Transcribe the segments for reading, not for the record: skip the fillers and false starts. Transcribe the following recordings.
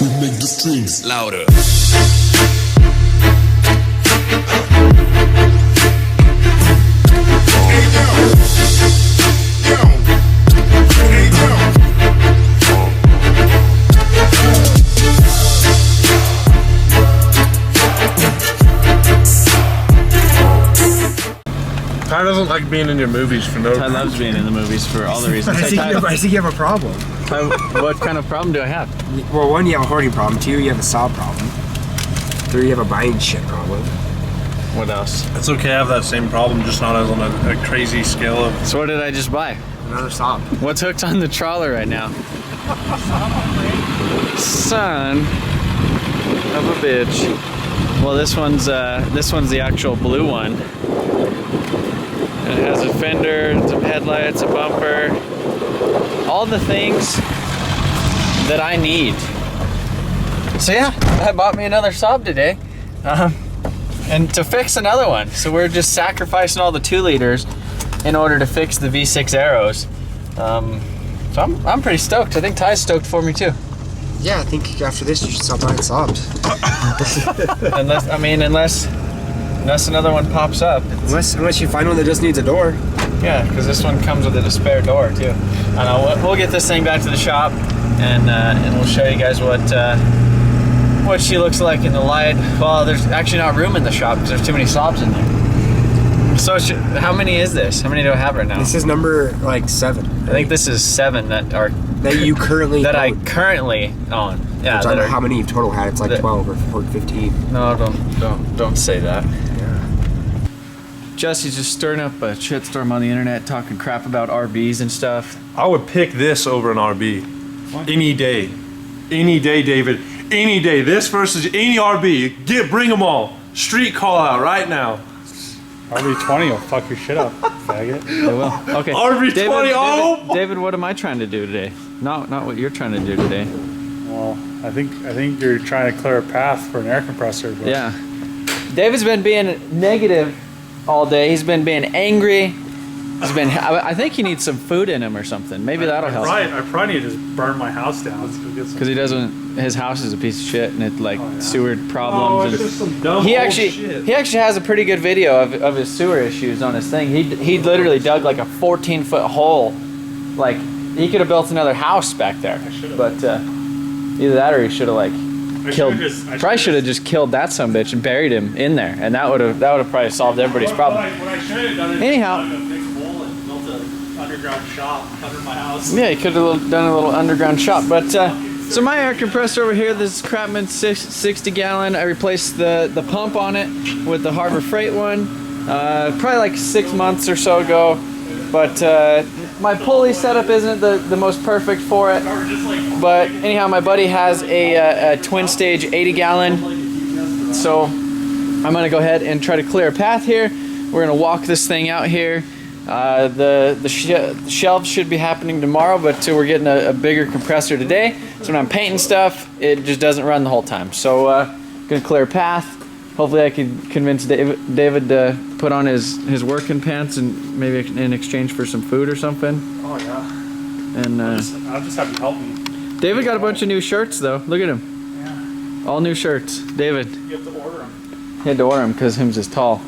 We make the strings louder. Ty doesn't like being in your movies for no reason. Ty loves being in the movies for all the reasons. I think you have a problem. Ty, what kind of problem do I have? Well, one, you have a hoarding problem. Two, you have a Saab problem. Three, you have a buying shit problem. What else? It's okay to have that same problem, just not as on a crazy scale of... So what did I just buy? Another Saab. What's hooked on the trawler right now? Son of a bitch. Well, this one's the actual blue one. It has a fender, some headlights, a bumper, all the things that I need. So yeah, I bought me another Saab today, and to fix another one. So we're just sacrificing all the 2 liters in order to fix the V6 Aeros. So I'm pretty stoked. I think Ty's stoked for me too. Yeah, I think after this you should stop buying Saabs. Unless another one pops up. Unless you find one that just needs a door. Yeah, because this one comes with a spare door too. I know. We'll get this thing back to the shop, and we'll show you guys what she looks like in the light. Well, there's actually not room in the shop because there's too many Saabs in there. So how many is this? How many do I have right now? This is number like 7. I think this is 7 that you currently that own. I currently own. Yeah. Which I don't know how many you've total had. It's like 12 or 15. No, don't say that. Jesse's just stirring up a shitstorm on the internet, talking crap about RBs and stuff. I would pick this over an RB. What? Any day. Any day, David. Any day. This versus any RB. Bring them all. Street call out right now. RB20 will fuck your shit up, faggot. They will. Okay. RB20. David, what am I trying to do today? Not what you're trying to do today. Well, I think you're trying to clear a path for an air compressor. But Yeah. David's been being negative all day. He's been being angry. I think he needs some food in him or something. Maybe that'll help. I probably need to just burn my house down. Because he doesn't. His house is a piece of shit, and it's like sewer problems. Oh, it's just some dumb he old actually shit. he actually has a pretty good video of his sewer issues on his thing. He literally dug like a 14-foot hole. Like he could have built another house back there. But either that or he should have like killed. Probably should have just killed that sumbitch and buried him in there, and that would have probably solved everybody's problem. What I should have done is Anyhow. dug a big hole and built an underground shop under my house. Yeah, he could have done a little underground shop. But so my air compressor over here, this is Crapman 60 gallon. I replaced the pump on it with the Harbor Freight one, probably like 6 months or so ago. But my pulley setup isn't the most perfect for it. But anyhow, my buddy has a twin stage 80 gallon. So I'm gonna go ahead and try to clear a path here. We're gonna walk this thing out here. The shelves should be happening tomorrow, but we're getting a bigger compressor today. So when I'm painting stuff, it just doesn't run the whole time. So gonna clear a path. Hopefully I can convince David to put on his working pants and maybe in exchange for some food or something. Oh yeah. And I'll just have you help me. David got a bunch of new shirts though. Look at him. Yeah. All new shirts. David. You have to order them. He had to order them because him's is tall.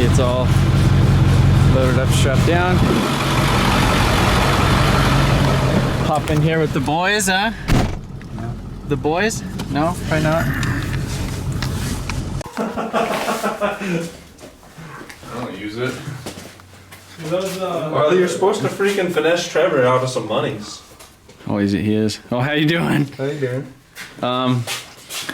It's all loaded up, strapped down. Hop in here with the boys, huh? No. The boys? No, probably not. I don't use it. Well, you're supposed to freaking finesse Trevor out of some monies. Oh, he is. Oh, how you doing? How you doing?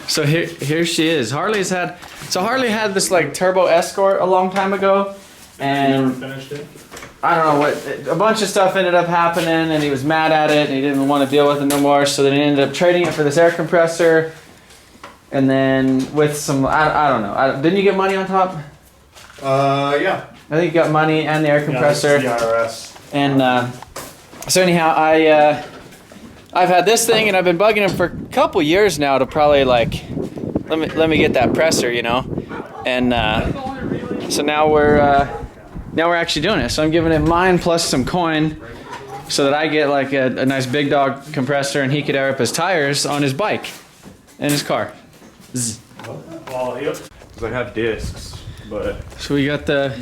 So here she is. Harley had this like turbo Escort a long time ago, and Finished it. I don't know what, a bunch of stuff ended up happening, and he was mad at it, and he didn't want to deal with it no more. So then he ended up trading it for this air compressor, and then with some I don't know. Didn't you get money on top? Yeah. I think you got money and the air compressor. Yeah, this is the IRS. And So anyhow, I've had this thing and I've been bugging him for a couple years now to probably like let me get that presser, you know, and so now we're actually doing it. So I'm giving him mine plus some coin so that I get like a nice big dog compressor and he could air up his tires on his bike and his car. Zzz. Well, because I have discs, but So we got the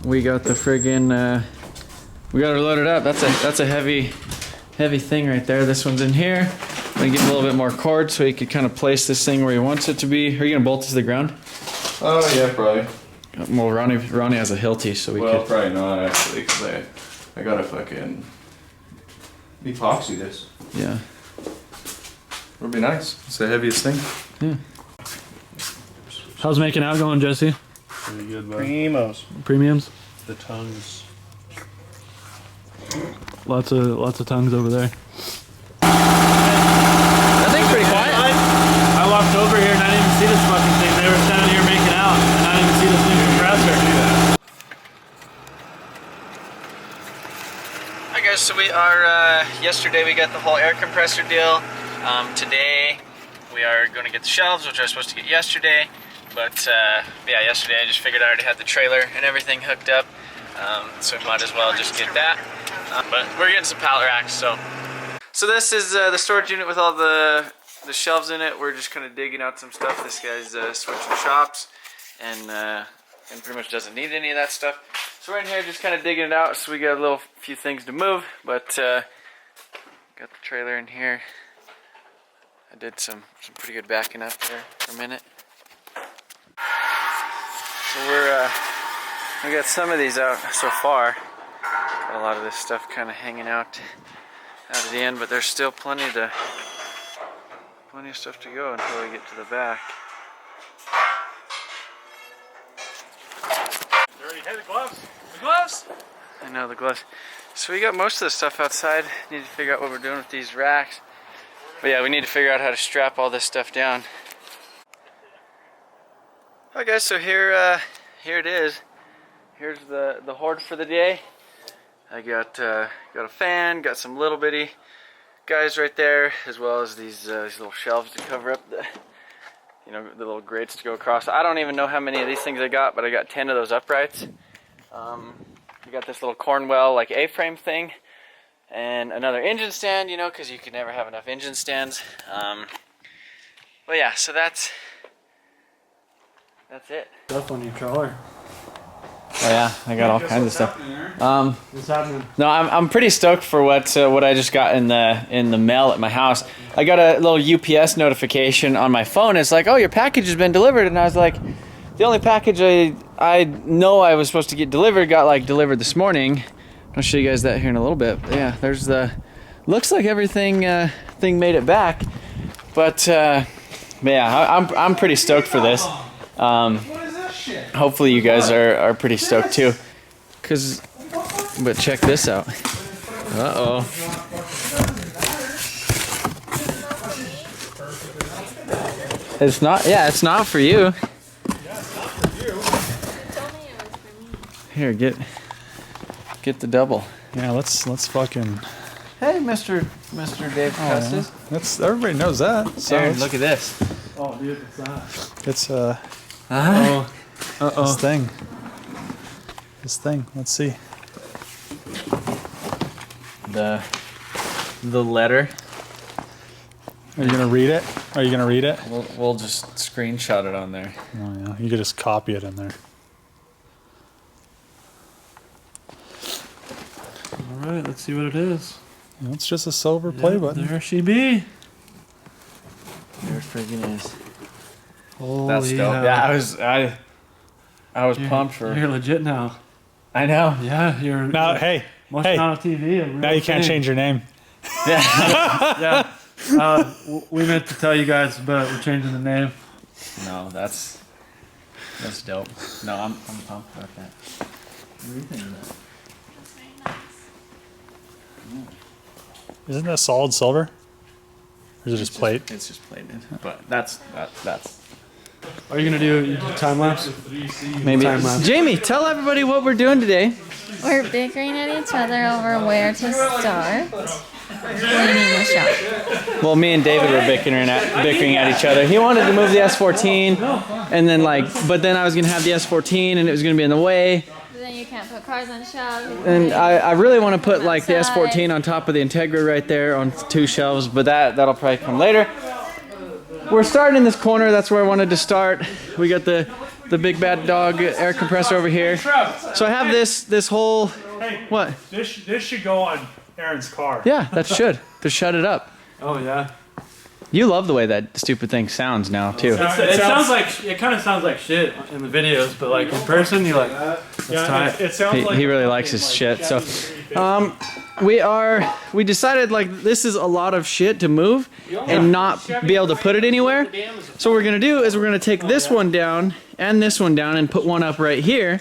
friggin' we got her loaded up. That's a heavy thing right there. This one's in here. I'm gonna give him a little bit more cord so he could kind of place this thing where he wants it to be. Are you gonna bolt it to the ground? oh yeah, probably. Well, Ronnie has a Hilti, so we could. Probably not actually, because I gotta fucking epoxy this. Yeah. It'll be nice. It's the heaviest thing. Yeah. How's making out going, Jesse? Pretty good, bud. Primos. Premiums? The tongues. Lots of tongues over there. I think pretty quiet. I walked over here and I didn't even see this fucking thing. They were standing here making out and I didn't even see this new compressor. Hi guys, so we are, yesterday we got the whole air compressor deal. Today we are going to get the shelves, which I was supposed to get yesterday. But yeah, yesterday I just figured I already had the trailer and everything hooked up. So we might as well just get that. But we're getting some pallet racks, so. So this is the storage unit with all the shelves in it. We're just kind of digging out some stuff. This guy's switching shops and pretty much doesn't need any of that stuff. So we're in here just kind of digging it out. So we got a few things to move, but got the trailer in here. I did some pretty good backing up there for a minute. So we got some of these out so far. Got a lot of this stuff kind of hanging out at the end, but there's still plenty of stuff to go until we get to the back. You already had the gloves? The gloves? I know, the gloves. So we got most of the stuff outside. Need to figure out what we're doing with these racks. But yeah, we need to figure out how to strap all this stuff down. Alright guys, so here it is. Here's the hoard for the day. I got a fan, got some little bitty guys right there, as well as these little shelves to cover up the little grates to go across. I don't even know how many of these things I got, but I got 10 of those uprights. We got this little Cornwell like A-frame thing, and another engine stand, you know, because you can never have enough engine stands. But yeah, so that's it. Stuff on your trailer. Oh yeah, I got all kinds of stuff. What's happening? No, I'm pretty stoked for what I just got in the mail at my house. I got a little UPS notification on my phone. It's like, oh, your package has been delivered, and I was like, the only package I know I was supposed to get delivered got like delivered this morning. I'll show you guys that here in a little bit. But yeah, there's looks like everything thing made it back, but yeah, I'm pretty stoked for this. Hopefully you guys are pretty stoked too, but check this out. Uh-oh. It's not for you. Here, get the double. Yeah, let's fucking. Hey, Mr. Dave Custis. That's everybody knows that. So Aaron, look at this. Oh, dude, it's that. it's Uh-oh. this thing. Let's see. The letter. Are you gonna read it? We'll just screenshot it on there. Oh yeah, you could just copy it in there. All right, let's see what it is. Yeah, it's just a silver play button. There she be. There it friggin' is. Holy That's dope. hell. Yeah, I was pumped for. You're legit now. I know. Yeah, you're. Now, hey, MotionAutoTv. now you can't change your name. Yeah. We meant to tell you guys, but we're changing the name. No, that's dope. No, I'm pumped about that. What do you think of that? Isn't that solid silver? Or is it just plate? It's just plated, but that's Are you gonna do time lapse? Maybe. Time lapse. Jamie, tell everybody what we're doing today. We're bickering at each other over where to start cleaning the shop. Well, me and David were bickering at each other. He wanted to move the S14, and then but then I was gonna have the S14, and it was gonna be in the way. But then you can't put cars on shelves. And I really want to put like the S14 on top of the Integra right there on 2 shelves, but that'll probably come later. We're starting in this corner. That's where I wanted to start. We got the big bad dog air compressor over here. So I have this whole what? This should go on Aaron's car. Yeah, that should. To shut it up. Oh yeah. You love the way that stupid thing sounds now too. It sounds like it kind of sounds like shit in the videos, but like in person, you're like, that's tight. It sounds like He really likes his shit. So, we decided like this is a lot of shit to move and not be able to put it anywhere. So what we're gonna do is we're gonna take this one down and this one down and put one up right here,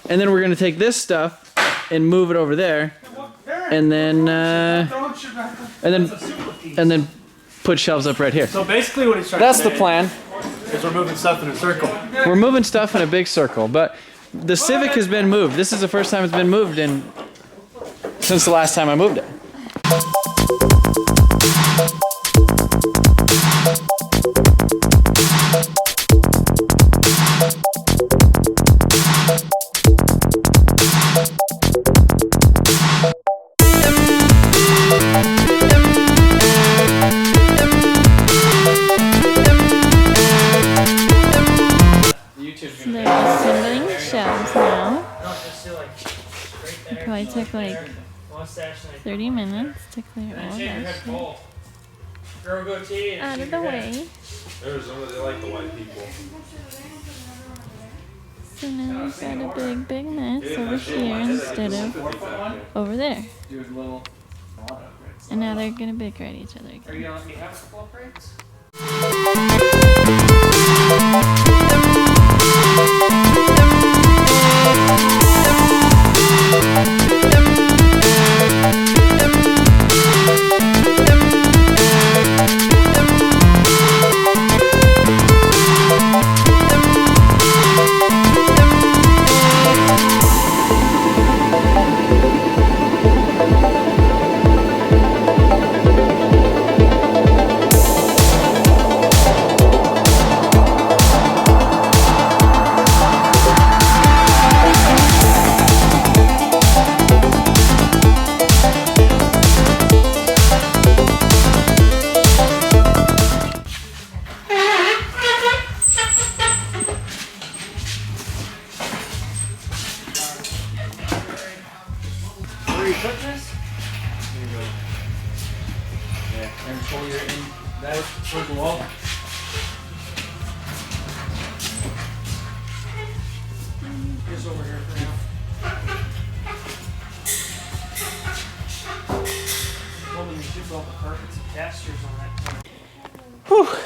and then we're gonna take this stuff and move it over there, and then put shelves up right here. So basically, what he's trying That's to the say plan. is we're moving stuff in a circle. We're moving stuff in a big circle, but the Civic has been moved. This is the first time it's been moved since the last time I moved it. So they're assembling shelves now. It probably took like 30 minutes to clear all that shit out of the way. Arizona, they like the white people. So now we've got a big mess over here instead of over there. And now they're gonna bicker at each other again.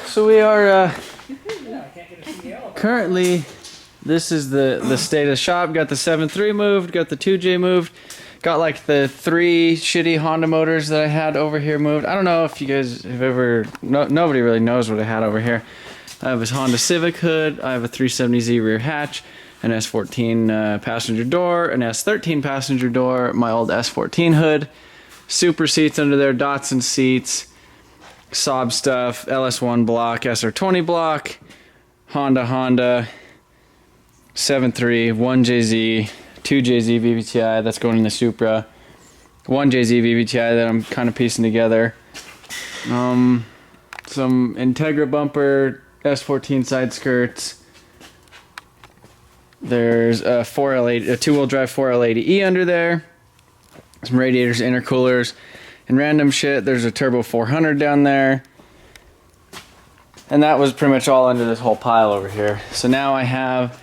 So we are currently, this is the state of the shop. Got the 7.3 moved, got the 2J moved, got like the 3 shitty Honda motors that I had over here moved. I don't know if you guys have ever, nobody really knows what I had over here. I have a Honda Civic hood, I have a 370Z rear hatch, an S14 passenger door, an S13 passenger door, my old S14 hood, super seats under there, Datsun seats, Saab stuff, LS1 block, SR20 block, Honda, 7.3, 1JZ, 2JZ VVTi, that's going in the Supra, 1JZ VVTi that I'm kind of piecing together, some Integra bumper, S14 side skirts, there's a 2-wheel drive 4L80E under there, some radiators, intercoolers, and random shit. There's a Turbo 400 down there. And that was pretty much all under this whole pile over here. So now I have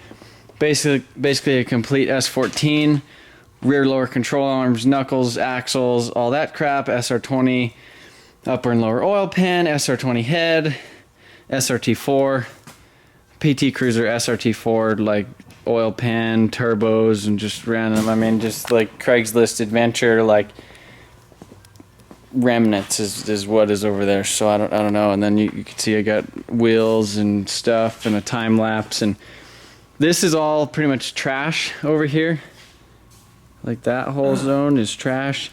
basically a complete S14, rear lower control arms, knuckles, axles, all that crap, SR20 upper and lower oil pan, SR20 head, SRT4, PT Cruiser SRT4, like oil pan, turbos, and just random, I mean, just like Craigslist adventure, like remnants is what is over there. So I don't know. And then you can see I got wheels and stuff and a time lapse, and this is all pretty much trash over here. Like that whole zone is trash.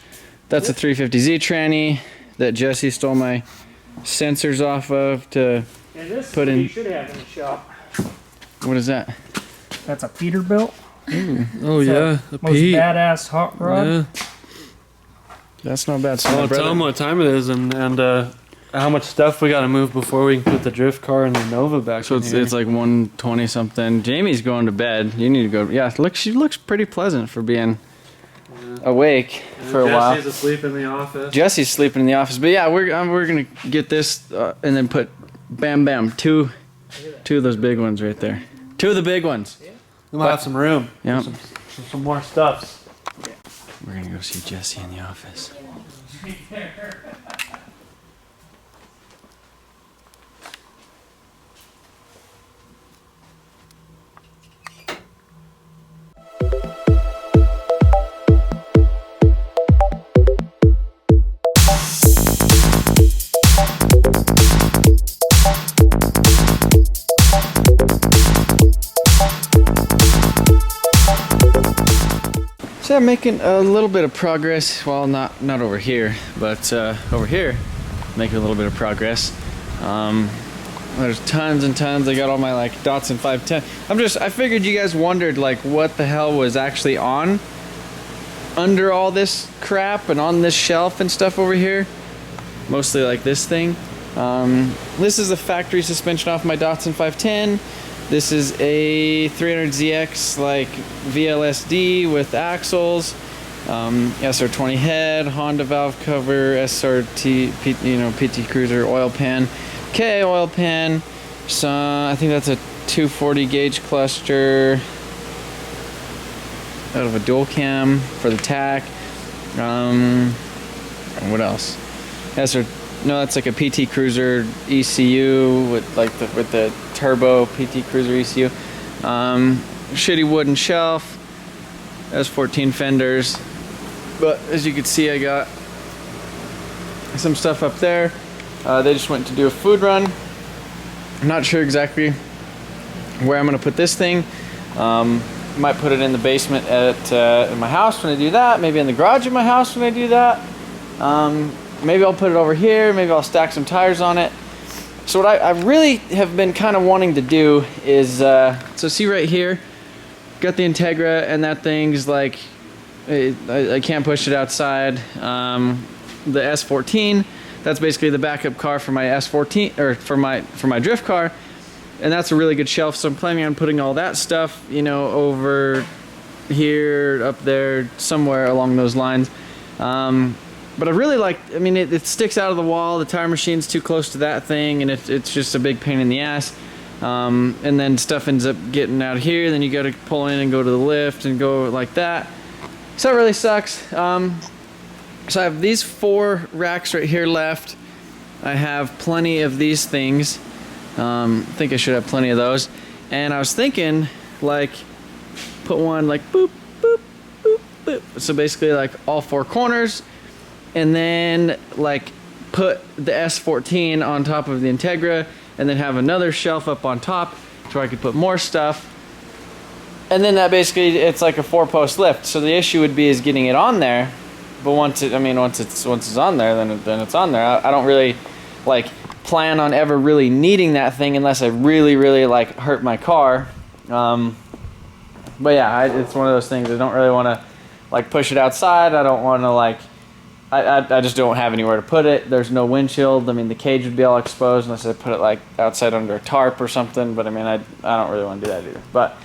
That's a 350Z tranny that Jesse stole my sensors off of to put in. You should have in the shop. What is that? That's a Peterbilt. Oh yeah, a Most badass hot rod. Yeah. That's not bad. So Well, tell them what time it is and how much stuff we got to move before we can put the drift car and the Nova back. So in it's, here. it's like 1:20 something. Jamie's going to bed. You need to go. Yeah, look, she looks pretty pleasant for being awake for a while. Jesse's asleep in the office. Jesse's sleeping in the office, but yeah, we're gonna get this and then put bam two of those big ones right there. Two of the big ones. We might have some room. Yeah. Some more stuffs. We're gonna go see Jesse in the office. So I'm making a little bit of progress. Well, not over here, but over here, making a little bit of progress. There's tons and tons. I got all my like Datsun 510. I figured you guys wondered like what the hell was actually on under all this crap and on this shelf and stuff over here. Mostly like this thing. This is a factory suspension off my Datsun 510. This is a 300ZX like VLSD with axles, SR20 head, Honda valve cover, SRT, PT Cruiser oil pan, K oil pan. So I think that's a 240 gauge cluster out of a dual cam for the tack. What else? No, that's like a PT Cruiser ECU with the turbo PT Cruiser ECU. Shitty wooden shelf. S14 fenders. But as you can see, I got some stuff up there. They just went to do a food run. I'm not sure exactly where I'm gonna put this thing. Might put it in the basement in my house when I do that. Maybe in the garage of my house when I do that. Maybe I'll put it over here. Maybe I'll stack some tires on it. So what I really have been kind of wanting to do is, so see right here, got the Integra and that thing's like, I can't push it outside. The S14, that's basically the backup car for my S14, or for my drift car. And that's a really good shelf. So I'm planning on putting all that stuff, over here, up there, somewhere along those lines. But I really it sticks out of the wall. The tire machine's too close to that thing, and it's just a big pain in the ass. And then stuff ends up getting out here, then you gotta pull in and go to the lift and go like that. So that really sucks. So I have these 4 racks right here left. I have plenty of these things. I think I should have plenty of those. And I was thinking, like, put one like boop, boop, boop, boop. So basically like all 4 corners. And then like put the S14 on top of the Integra, and then have another shelf up on top so I could put more stuff. And then that basically, it's like a 4-post lift. So the issue would be is getting it on there. But once it's on there, then it's on there. I don't really like plan on ever really needing that thing unless I really, really like hurt my car. But yeah, it's one of those things. I don't really want to like push it outside. I don't want to like. I just don't have anywhere to put it. There's no windshield. I mean, the cage would be all exposed unless I put it like outside under a tarp or something. But I mean, I don't really want to do that either. But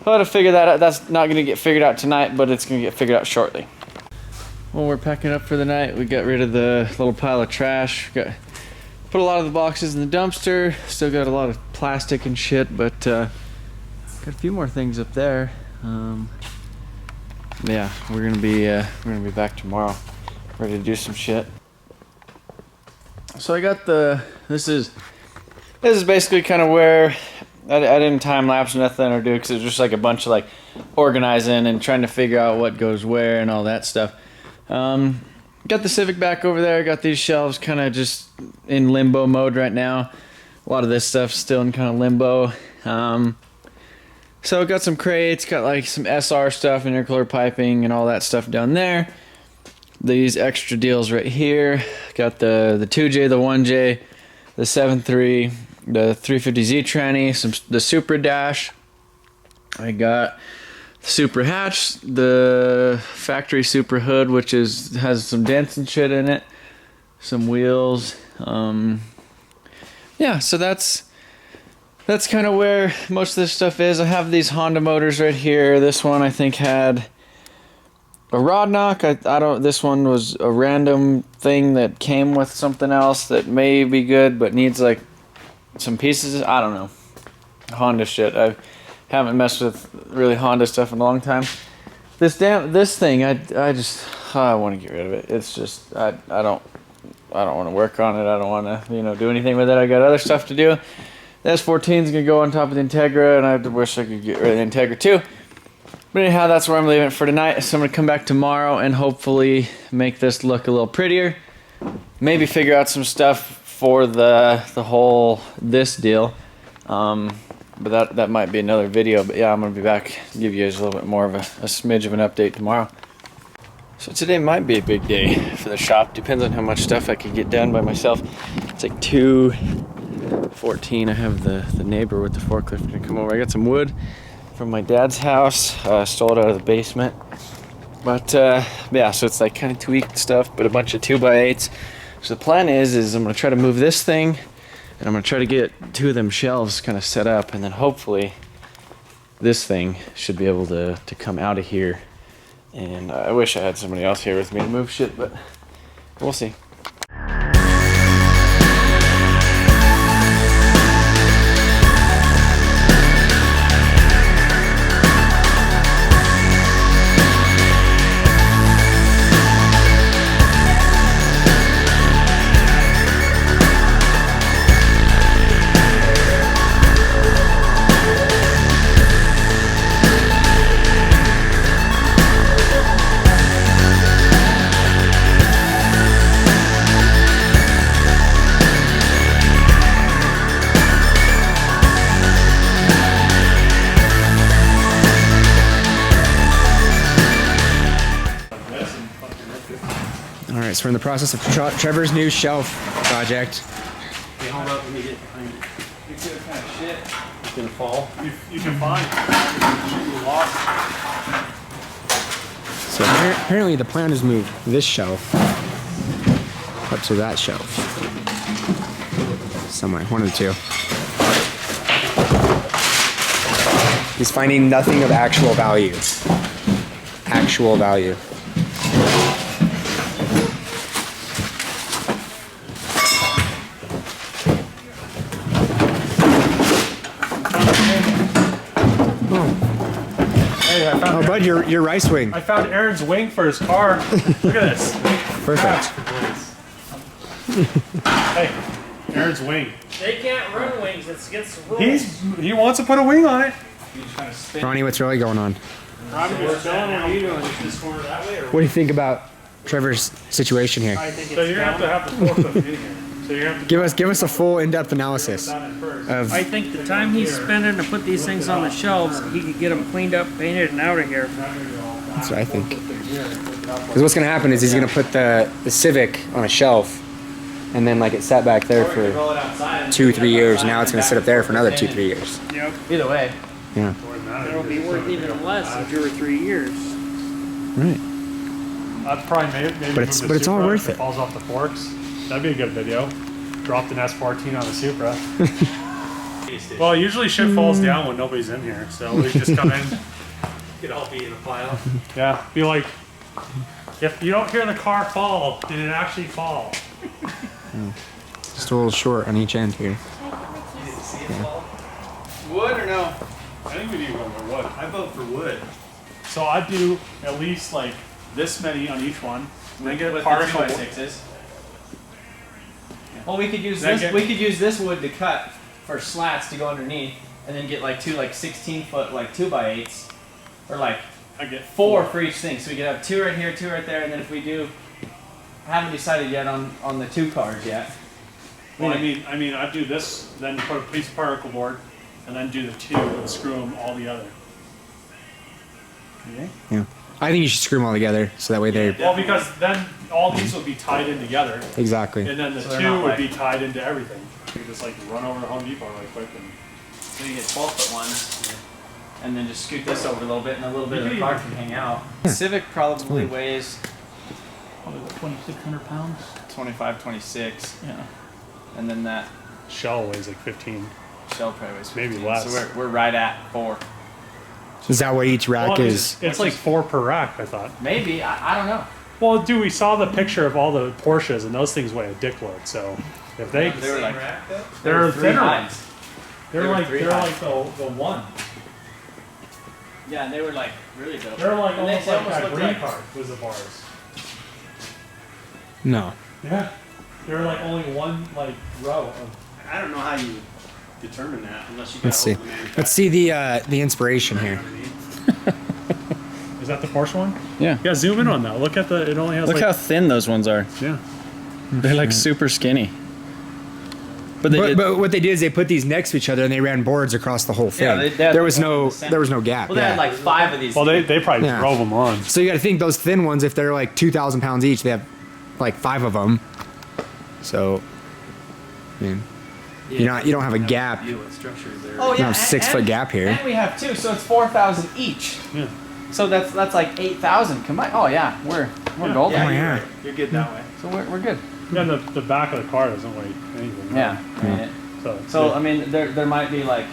I'll have to figure that out. That's not going to get figured out tonight, but it's going to get figured out shortly. Well, we're packing up for the night. We got rid of the little pile of trash. Put a lot of the boxes in the dumpster. Still got a lot of plastic and shit, but got a few more things up there. Yeah, we're gonna be back tomorrow, ready to do some shit. So I got this is basically kind of where I didn't time lapse nothing or do, because it's just like a bunch of like organizing and trying to figure out what goes where and all that stuff. But got the Civic back over there. Got these shelves kind of just in limbo mode right now. A lot of this stuff's still in kind of limbo. So got some crates, got like some SR stuff, intercooler piping and all that stuff down there. These extra deals right here. Got the 2J, the 1J, the 7.3, the 350Z tranny, the Supra dash. I got the Supra hatch, the factory Supra hood, which has some dents and shit in it, some wheels. Yeah, so that's kind of where most of this stuff is. I have these Honda motors right here. This one I think had a rod knock. This one was a random thing that came with something else that may be good but needs like some pieces. I don't know. Honda shit. I haven't messed with really Honda stuff in a long time. This thing, I want to get rid of it. It's just I don't want to work on it. I don't want to do anything with it. I got other stuff to do. The S14 is gonna go on top of the Integra, and I wish I could get rid of the Integra too. But anyhow, that's where I'm leaving it for tonight. So I'm gonna come back tomorrow and hopefully make this look a little prettier. Maybe figure out some stuff for the whole this deal. But that might be another video. But yeah, I'm gonna be back to give you guys a little bit more of a smidge of an update tomorrow. So today might be a big day for the shop. Depends on how much stuff I can get done by myself. It's like 2:14. I have the neighbor with the forklift gonna come over. I got some wood from my dad's house. Stole it out of the basement. But yeah, so it's like kind of tweaked stuff, but a bunch of 2x8s. So the plan is I'm gonna try to move this thing, and I'm gonna try to get 2 of them shelves kind of set up, and then hopefully this thing should be able to come out of here. And I wish I had somebody else here with me to move shit, but we'll see. Alright, so we're in the process of Trevor's new shelf project. Hey, hold up, let me get behind you. It's kind of shit. It's gonna fall. You can find it. You lost. So apparently the plan is move this shelf up to that shelf. Somewhere, one of the two. He's finding nothing of actual value. Actual value. Oh, bud, your rice wing. I found Aaron's wing for his car. Look at this. Perfect. Hey, Aaron's wing. They can't run wings. It's against the rules. He wants to put a wing on it. Ronnie, what's really going on? I'm just telling what are you doing? Is this corner that way or? What do you think about Trevor's situation here? I think So it's you're gonna down. have to fork them in here. So you're gonna have to Give us a full in-depth analysis done it first. of I think the time he's spending to put these things on the shelves, he could get them cleaned up, painted, and out of here. that's what I think. Because what's gonna happen is he's gonna put the Civic on a shelf, and then like it sat back there for 2-3 years. Now it's gonna sit up there for another 2-3 years. Yep. Either way. Yeah. It'll be worth even less in 2 or 3 years. Right. I'd probably maybe But it's- move the but it's all Supra worth if it. Falls off the forks. That'd be a good video. Dropped an S14 on the Supra. Well, usually shit falls down when nobody's in here, so we just come in. Could all be in a pile. Yeah, be like, if you don't hear the car fall, did it actually fall? Just a little short on each end here. Wood or no? I think we need one more wood. I vote for wood. So I'd do at least like this many on each one. Then get a With particle. the 2x6s. Well, we could use That this. get- We could use this wood to cut for slats to go underneath, and then get like 2 16-foot 2x8s, or like I get 4 for each thing. So we could have 2 right here, 2 right there, and then if we do haven't decided yet on the 2 cars yet. Well, I mean, I'd do this, then put a piece of particle board, and then do the 2 and screw them all together. Okay. Yeah. I think you should screw them all together so that way they're Well, because then all these will be tied in together, exactly. and then the So 2 would be tied into everything. You could just like run over to Home Depot really quick and. So you get 12-foot ones, and then just scoot this over a little bit, and a little bit of the car can hang out. Civic probably weighs Probably what, 2,600 pounds? 25, 26, Yeah. and then that Shell weighs like 15. shell probably weighs 15. Maybe less. So we're right at 4. Is that what each rack Well, is? it's like 4 per rack, I thought. Maybe, I don't know. Well, dude, we saw the picture of all the Porsches, and those things weigh a dickload. So if they, They were like, they're 3 thinner. hides. They're They were like 3 they're hides. like the one. Yeah, and they were like really dope. They're like And they almost like almost that looked green like- card was the bars. No. Yeah, they're like only one like row of. I don't know how you determine that unless you got Let's see. hold of the manufacturer. Let's see the inspiration here. Is that the Porsche one? Yeah. Yeah, zoom in on that. Look at the. It only has Look like. how thin those ones are. Yeah. They're like super skinny. But they But what they did is they put these next to each other and they ran boards across the whole thing. Yeah, they had there was one in no the center. there was no gap. well, they yeah. had like 5 of these. Well, they probably Yeah. drove them on. So you got to think those thin ones, if they're like 2,000 pounds each, they have like 5 of them. So, I mean, you don't have a gap. View what structure they're. Oh yeah, No, 6-foot gap here. And we have 2, so it's 4,000 each. Yeah. So that's like 8,000 combined. Oh yeah, we're golden. Oh, yeah. You're good that way. So we're good. Yeah, and the back of the car doesn't weigh anything. Yeah. Right. So I mean, there might be like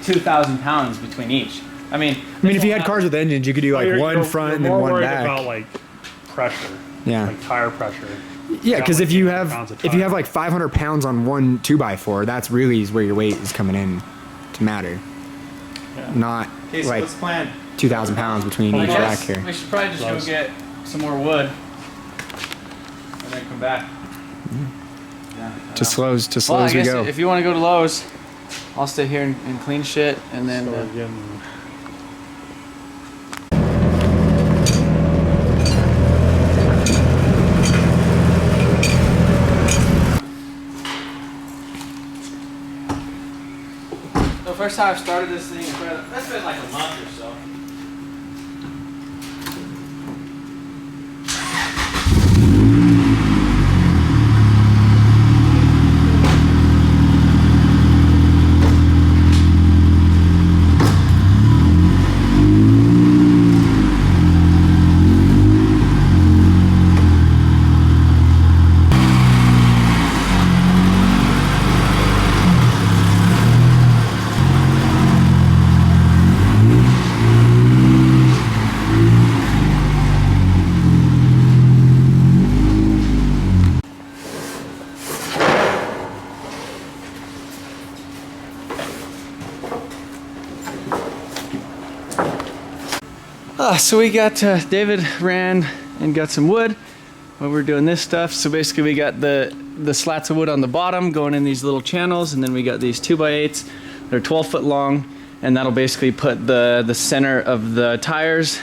2,000 pounds between each. I mean, if you had cars with engines, you could do like one front and then more one worried back. about like pressure. Yeah. Like tire pressure. Yeah, because like if you 800 pounds of have tire. like 500 pounds on one 2x4, that's really is where your weight is coming in to matter. Yeah. Not Okay, so like what's the plan? 2,000 pounds between I each rack guess here. we should probably just go Close. get some more wood and then come back. Yeah. To slow as Well, I we guess go. if you want to go to Lowe's, I'll stay here and clean shit, and then. So we're getting- The first time I started this thing, that's been like a month or so. So we got, David ran and got some wood while we were doing this stuff. So basically we got the slats of wood on the bottom going in these little channels, and then we got these 2x8s. They're 12 foot long, and that'll basically put the center of the tires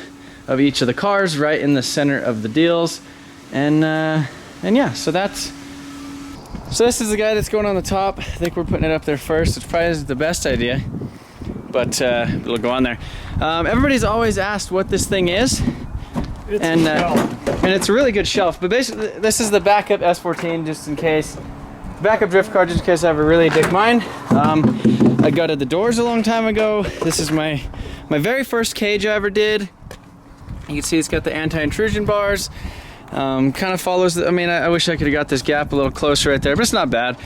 of each of the cars right in the center of the deals. And yeah, so this is the guy that's going on the top. I think we're putting it up there first. It's probably the best idea, but it'll go on there. Everybody's always asked what this thing is, and it's a really good shelf. But basically, this is the backup S14, just in case. Backup drift car, just in case I have a really dick mine. I gutted the doors a long time ago. This is my very first cage I ever did. You can see it's got the anti-intrusion bars. Kind of follows the, I wish I could have got this gap a little closer right there, but it's not bad.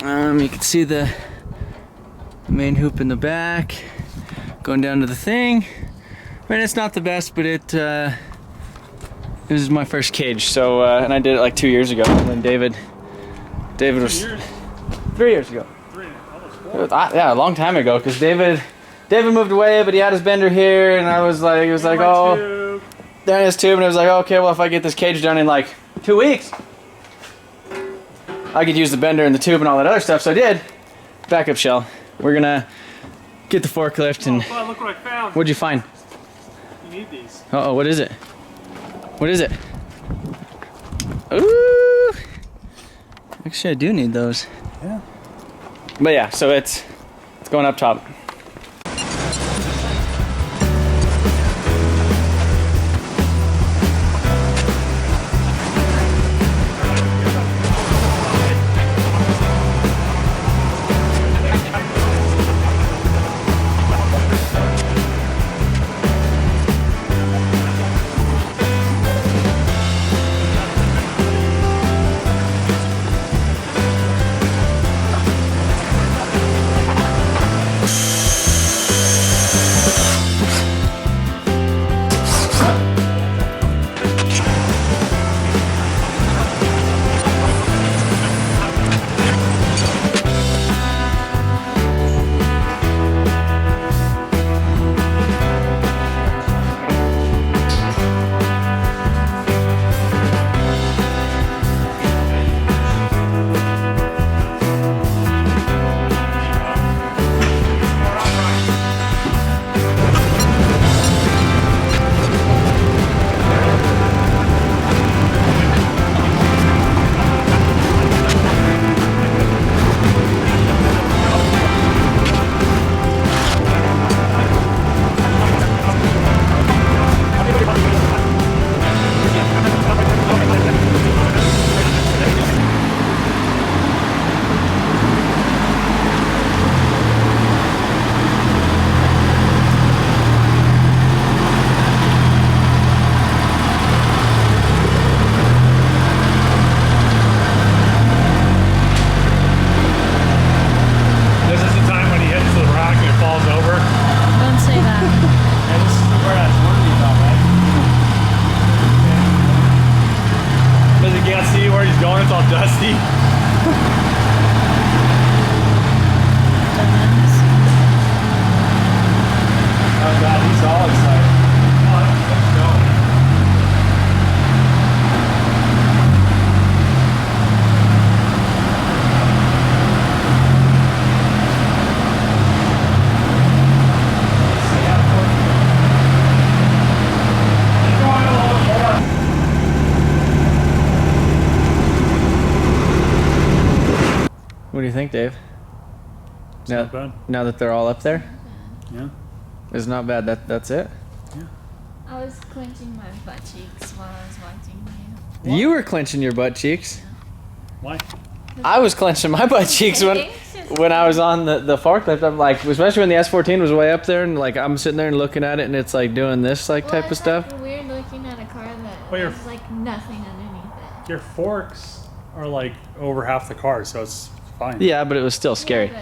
You can see the main hoop in the back going down to the thing. It's not the best, but it was my first cage. So and I did it like 2 years ago. And then David was 3 years ago. Yeah, a long time ago. Because David moved away, but he had his bender here, and he was like, oh, down his tube, and it was like, okay, well, if I get this cage done in like 2 weeks, I could use the bender and the tube and all that other stuff. So I did. Backup shell. We're gonna get the forklift and. Oh, look what I found. What'd you find? You need these. Uh oh, what is it? What is it? Ooh. Actually, I do need those. Yeah. But yeah, so it's going up top. What do you think, Dave? Not bad. Now that they're all up there? Yeah. It's not bad. That's it? I was clenching my butt cheeks while I was watching you. You were clenching your butt cheeks. Why? I was clenching my butt cheeks when I was on the forklift. I'm like, especially when the S14 was way up there, and like I'm sitting there and looking at it, and it's like doing this like type of stuff. Like weird looking at a car that Well, has like nothing underneath it. Your forks are like over half the car, so it's fine. Yeah, but it was still scary. Yeah,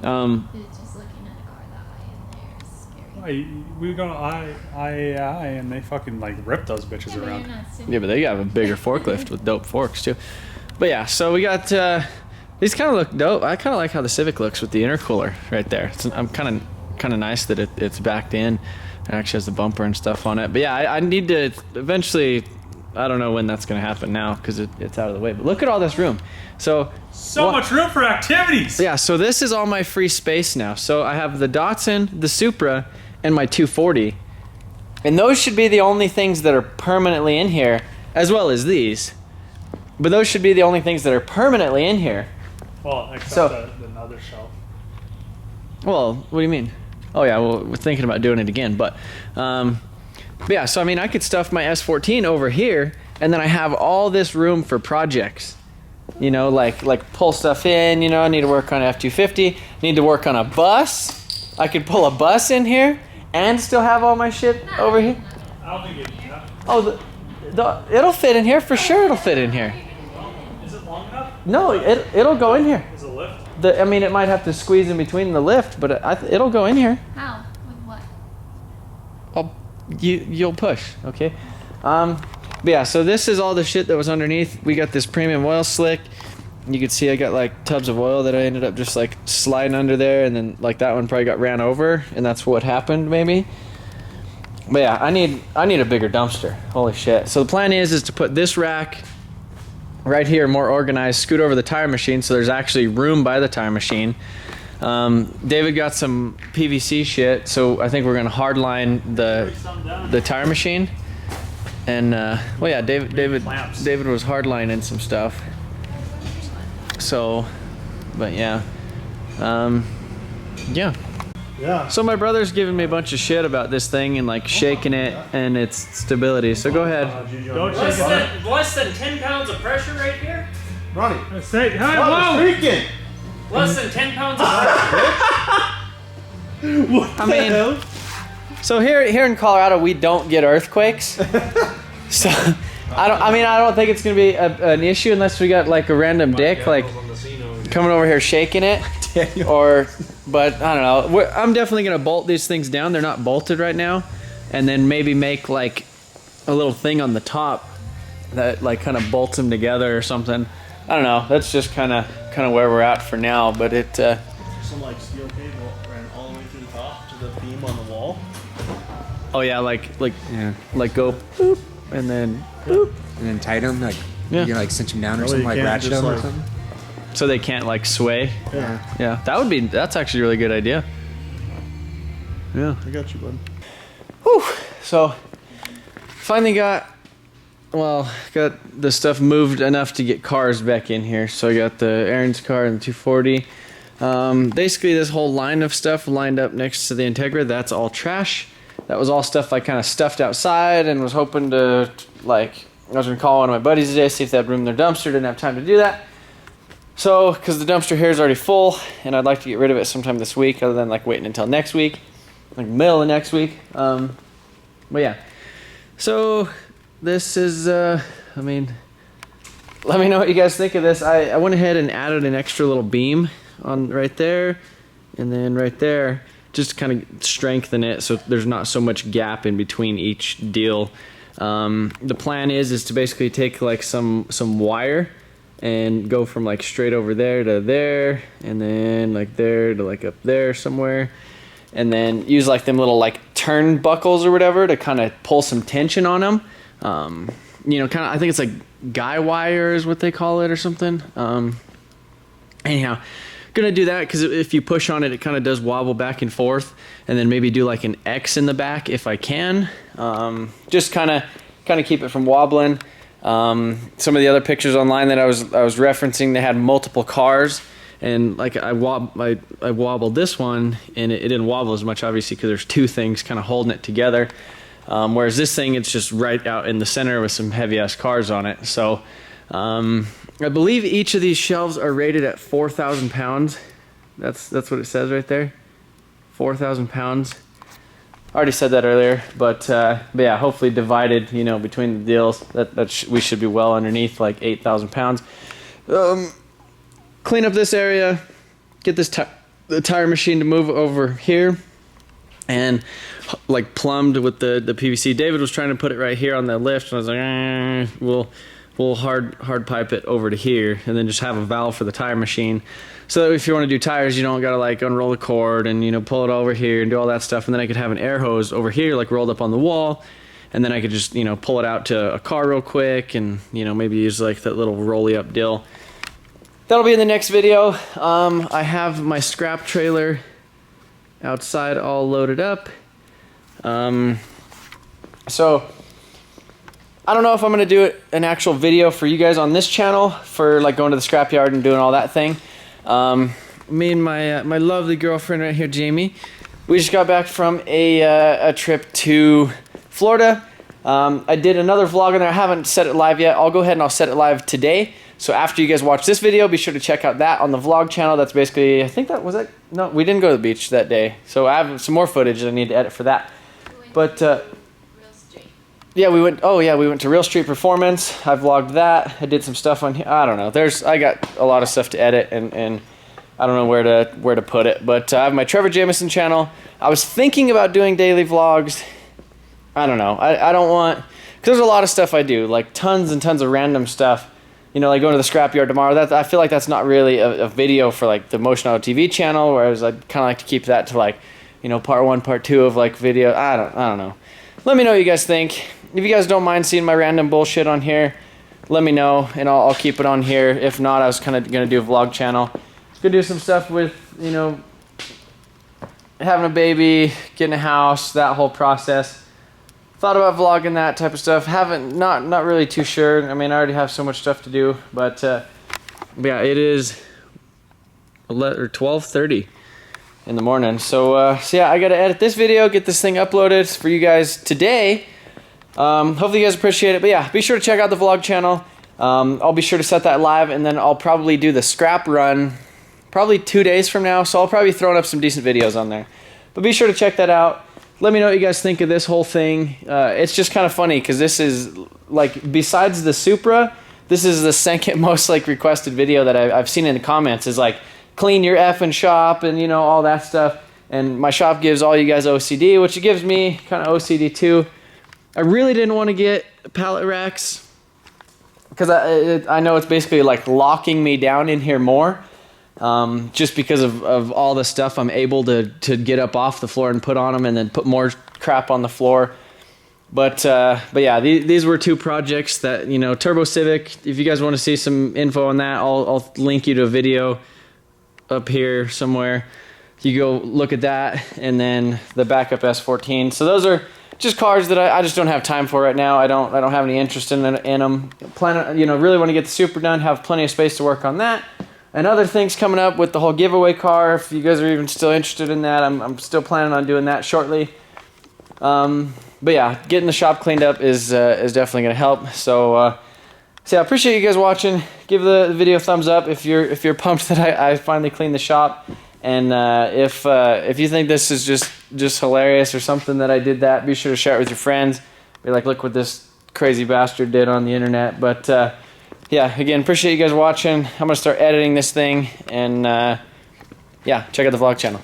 but just looking at a car that way in there is scary. We go I and they fucking like rip those bitches Yeah, but around. you're not sitting Yeah, but they have a bigger forklift with dope forks too. But yeah, so we got these kind of look dope. I kind of like how the Civic looks with the intercooler right there. I'm kind of nice that it's backed in. It actually has the bumper and stuff on it. But yeah, I need to eventually. I don't know when that's gonna happen now because it's out of the way. But look at all this room. So much room for activities. yeah, so this is all my free space now. So I have the Datsun, the Supra, and my 240. And those should be the only things that are permanently in here, as well as these. But those should be the only things that are permanently in here. Well, except So- the other shelf. Well, what do you mean? Oh yeah, well, we're thinking about doing it again. But yeah, so I mean, I could stuff my S14 over here, and then I have all this room for projects. You know, like pull stuff in. You know, I need to work on F250. Need to work on a bus. I could pull a bus in here and still have all my shit over here. I don't think it. Oh, it'll fit in here for sure. It'll fit in here. Is it long enough? No, it'll go in here. Is it lift? I mean, it might have to squeeze in between the lift, but it'll go in here. How? With what? You'll push, okay? But yeah, so this is all the shit that was underneath. We got this premium oil slick. You can see I got like tubs of oil that I ended up just like sliding under there, and then like that one probably got ran over, and that's what happened maybe. But yeah, I need a bigger dumpster. Holy shit. So the plan is to put this rack right here, more organized, scoot over the tire machine so there's actually room by the tire machine. David got some PVC shit, so I think we're gonna hardline the tire machine, And well, yeah, David was hardlining some stuff. So, but yeah, yeah. Yeah. So my brother's giving me a bunch of shit about this thing and like shaking it and its stability. So go ahead. Don't shake it. Less than 10 pounds of pressure right here? Ronnie. Say, hey, Ronnie's whoa! freaking. Less than 10 pounds of pressure. What I mean, so here in Colorado we don't get earthquakes. So I don't think it's gonna be an issue unless we got like a random dick like coming over here shaking it. But I don't know. I'm definitely gonna bolt these things down. They're not bolted right now, and then maybe make like a little thing on the top that like kind of bolts them together or something. I don't know. That's just kind of where we're at for now. But it. Some like steel cable ran all the way through the top to the beam on the wall. Oh yeah, like go boop and then boop And then tight them, like Yeah. you can like cinch them down or Well, something, you like can't ratchet just, them or like- something. so they can't like sway. Yeah. Yeah, that's actually a really good idea. Yeah. I got you, bud. Whew. So finally got the stuff moved enough to get cars back in here. So I got the Aaron's car and the 240. Basically this whole line of stuff lined up next to the Integra, that's all trash. That was all stuff I kind of stuffed outside and was hoping to I was gonna call one of my buddies today, see if they had room in their dumpster. Didn't have time to do that. So, because the dumpster here is already full, and I'd like to get rid of it sometime this week, other than like waiting until next week, like middle of next week. But yeah. So this is, I mean, let me know what you guys think of this. I went ahead and added an extra little beam on right there, and then right there, just to kind of strengthen it so there's not so much gap in between each deal. The plan is to basically take like some wire and go from like straight over there to there, and then like there to like up there somewhere, and then use like them little like turnbuckles or whatever to kind of pull some tension on them. You know, kind of, I think it's like guy wire is what they call it or something. Anyhow, gonna do that because if you push on it, it kind of does wobble back and forth, and then maybe do like an X in the back if I can. Just kind of keep it from wobbling. Some of the other pictures online that I was referencing, they had multiple cars, and like I wobbled this one, and it didn't wobble as much, obviously, because there's two things kind of holding it together. Whereas this thing, it's just right out in the center with some heavy ass cars on it. So I believe each of these shelves are rated at 4,000 pounds. That's what it says right there. 4,000 pounds. I already said that earlier, but yeah, hopefully divided, you know, between the deals, we should be well underneath like 8,000 pounds. Clean up this area, get the tire machine to move over here, and like plumbed with the PVC. David was trying to put it right here on the lift, and I was like, we'll hard pipe it over to here, and then just have a valve for the tire machine. So that if you want to do tires, you don't gotta like unroll the cord and, you know, pull it over here and do all that stuff. And then I could have an air hose over here, like rolled up on the wall, and then I could just, you know, pull it out to a car real quick, and, you know, maybe use like that little rolly up deal. That'll be in the next video. I have my scrap trailer outside all loaded up. So I don't know if I'm gonna do an actual video for you guys on this channel for like going to the scrapyard and doing all that thing. Me and my lovely girlfriend right here, Jamie, we just got back from a trip to Florida. I did another vlog on there. I haven't set it live yet. I'll go ahead and I'll set it live today. So after you guys watch this video, be sure to check out that on the vlog channel. That's basically, I think that was it. No, we didn't go to the beach that day. So I have some more footage that I need to edit for that. But yeah, we went to Real Street Performance. I vlogged that. I did some stuff on here. I don't know. I got a lot of stuff to edit, and I don't know where to put it. But I have my Trevor Jameson channel. I was thinking about doing daily vlogs. I don't know. I don't want, because there's a lot of stuff I do, like tons and tons of random stuff. You know, like going to the scrapyard tomorrow. I feel like that's not really a video for like the MotionAutoTv channel. Whereas I'd kind of like to keep that to like, you know, part 1, part 2 of like video. I don't know. Let me know what you guys think. If you guys don't mind seeing my random bullshit on here, let me know, and I'll keep it on here. If not, I was kind of going to do a vlog channel. Gonna do some stuff with, you know, having a baby, getting a house, that whole process. thought about vlogging that type of stuff. Not really too sure. I mean, I already have so much stuff to do, but yeah, it is 12:30 in the morning. So yeah, I gotta edit this video, get this thing uploaded for you guys today. Hopefully you guys appreciate it. But yeah, be sure to check out the vlog channel. I'll be sure to set that live, and then I'll probably do the scrap run probably 2 days from now. So I'll probably be throwing up some decent videos on there. But be sure to check that out. Let me know what you guys think of this whole thing. It's just kind of funny because this is like, besides the Supra, this is the second most like requested video that I've seen in the comments, is like, clean your effing shop and, you know, all that stuff. And my shop gives all you guys OCD, which it gives me kind of OCD too. I really didn't want to get pallet racks because I know it's basically like locking me down in here more, just because of all the stuff I'm able to get up off the floor and put on them, and then put more crap on the floor. But yeah, these were two projects that, you know, Turbo Civic, if you guys want to see some info on that, I'll link you to a video up here somewhere. You go look at that, and then the backup S14. So those are just cars that I just don't have time for right now. I don't have any interest in them. You know, really want to get the Supra done, have plenty of space to work on that. And other things coming up with the whole giveaway car. If you guys are even still interested in that, I'm still planning on doing that shortly. But yeah, getting the shop cleaned up is definitely going to help. So yeah, I appreciate you guys watching. Give the video a thumbs up if you're pumped that I finally cleaned the shop. And if you think this is just hilarious or something that I did that, be sure to share it with your friends. Be like, look what this crazy bastard did on the internet. But yeah, again, appreciate you guys watching. I'm gonna start editing this thing, and yeah, check out the vlog channel.